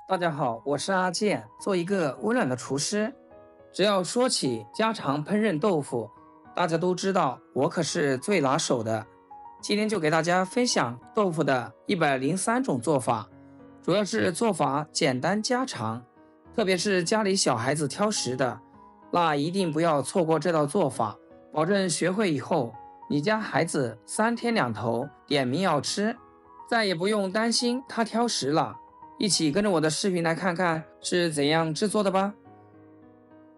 大家好，我是阿健，做一个温暖的厨师。只要说起家常烹饪豆腐，大家都知道我可是最拿手的。今天就给大家分享豆腐的103种做法，主要是做法简单家常，特别是家里小孩子挑食的，那一定不要错过这道做法，保证学会以后，你家孩子3天2头点名要吃，再也不用担心他挑食了。一起跟着我的视频来看看是怎样制作的吧。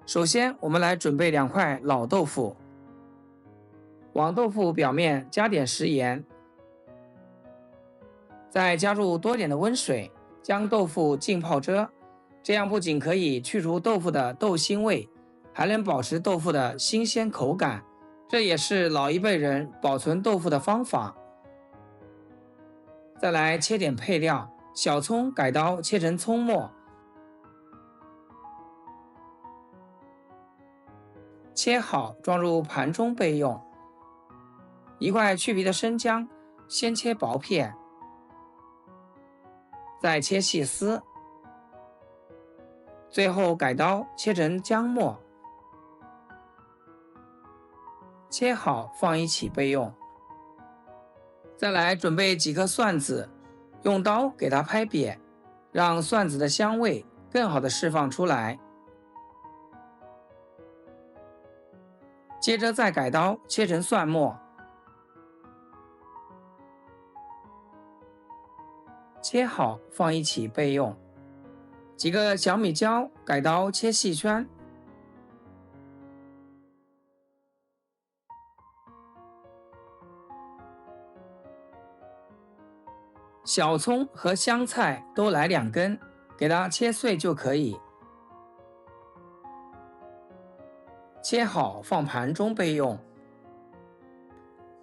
首先，我们来准备2块老豆腐，往豆腐表面加点食盐，再加入多点的温水，将豆腐浸泡着。这样不仅可以去除豆腐的豆腥味，还能保持豆腐的新鲜口感。这也是老一辈人保存豆腐的方法。再来切点配料，小葱改刀切成葱末，切好装入盘中备用。1块去皮的生姜，先切薄片，再切细丝，最后改刀切成姜末，切好放一起备用。再来准备几颗蒜子，用刀给它拍扁，让蒜子的香味更好的释放出来。接着再改刀切成蒜末，切好放一起备用。几个小米椒改刀切细圈，小葱和香菜都来2根，给它切碎就可以。切好放盘中备用。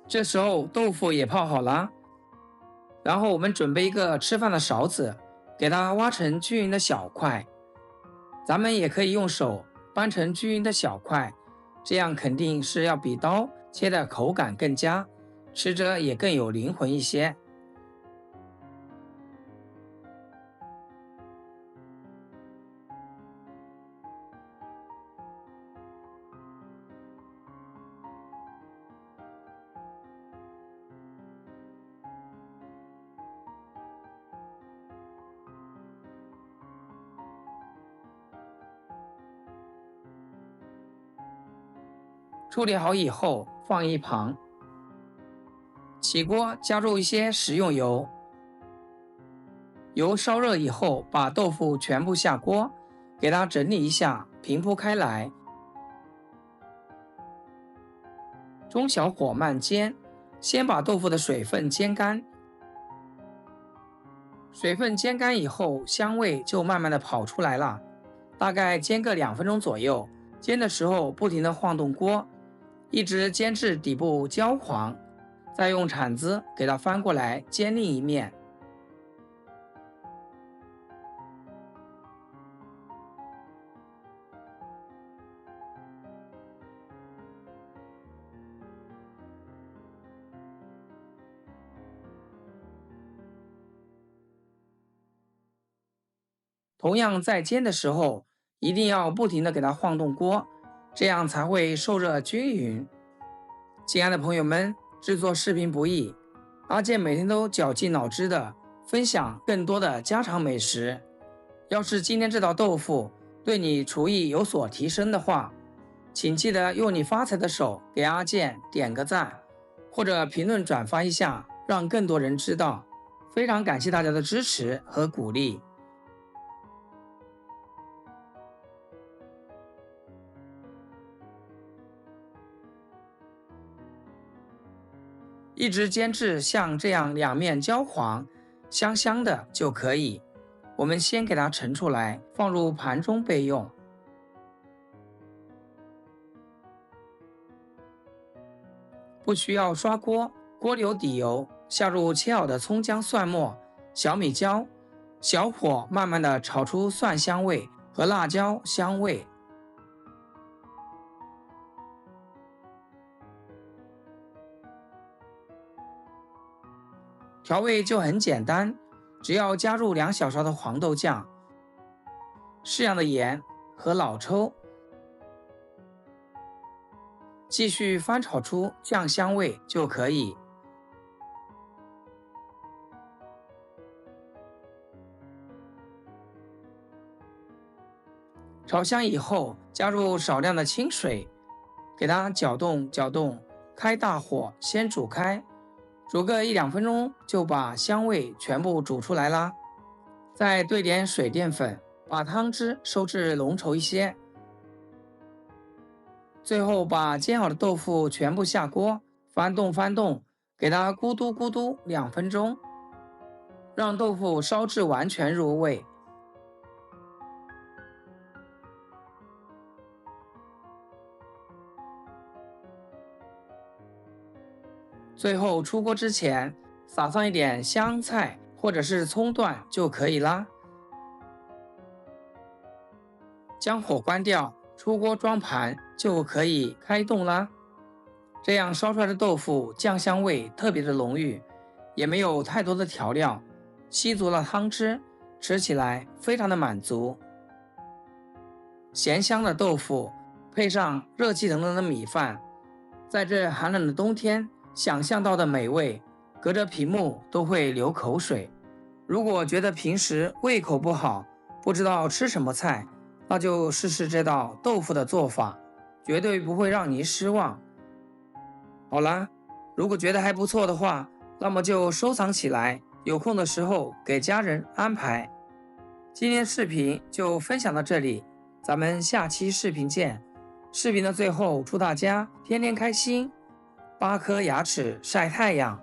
这时候豆腐也泡好了，然后我们准备一个吃饭的勺子，给它挖成均匀的小块。咱们也可以用手掰成均匀的小块，这样肯定是要比刀切的口感更佳，吃着也更有灵魂一些。处理好以后放一旁，起锅加入一些食用油，油烧热以后把豆腐全部下锅，给它整理一下，平铺开来，中小火慢煎，先把豆腐的水分煎干，水分煎干以后香味就慢慢的跑出来了，大概煎个2分钟左右，煎的时候不停的晃动锅，一直煎至底部焦黄，再用铲子给它翻过来煎另一面。同样在煎的时候，一定要不停的给它晃动锅，这样才会受热均匀。亲爱的朋友们，制作视频不易，阿健每天都绞尽脑汁的分享更多的家常美食。要是今天这道豆腐对你厨艺有所提升的话，请记得用你发财的手给阿健点个赞，或者评论转发一下，让更多人知道。非常感谢大家的支持和鼓励。一直煎至像这样2面焦黄，香香的就可以。我们先给它盛出来，放入盘中备用。不需要刷锅，锅里有底油，下入切好的葱姜蒜末、小米椒，小火慢慢的炒出蒜香味和辣椒香味。调味就很简单，只要加入2小勺的黄豆酱，适量的盐和老抽，继续翻炒出酱香味就可以。炒香以后，加入少量的清水，给它搅动搅动，开大火先煮开，煮个1-2分钟就把香味全部煮出来啦。再兑点水淀粉，把汤汁收至浓稠一些。最后把煎好的豆腐全部下锅，翻动翻动，给它咕嘟咕嘟2分钟，让豆腐烧至完全入味。最后出锅之前撒上一点香菜或者是葱段就可以啦。将火关掉，出锅装盘就可以开动啦。这样烧出来的豆腐酱香味特别的浓郁，也没有太多的调料，吸足了汤汁，吃起来非常的满足。咸香的豆腐配上热气腾腾的米饭，在这寒冷的冬天想象到的美味，隔着屏幕都会流口水。如果觉得平时胃口不好，不知道吃什么菜，那就试试这道豆腐的做法，绝对不会让您失望。好啦，如果觉得还不错的话，那么就收藏起来，有空的时候给家人安排。今天视频就分享到这里，咱们下期视频见。视频的最后，祝大家天天开心，8颗牙齿晒太阳。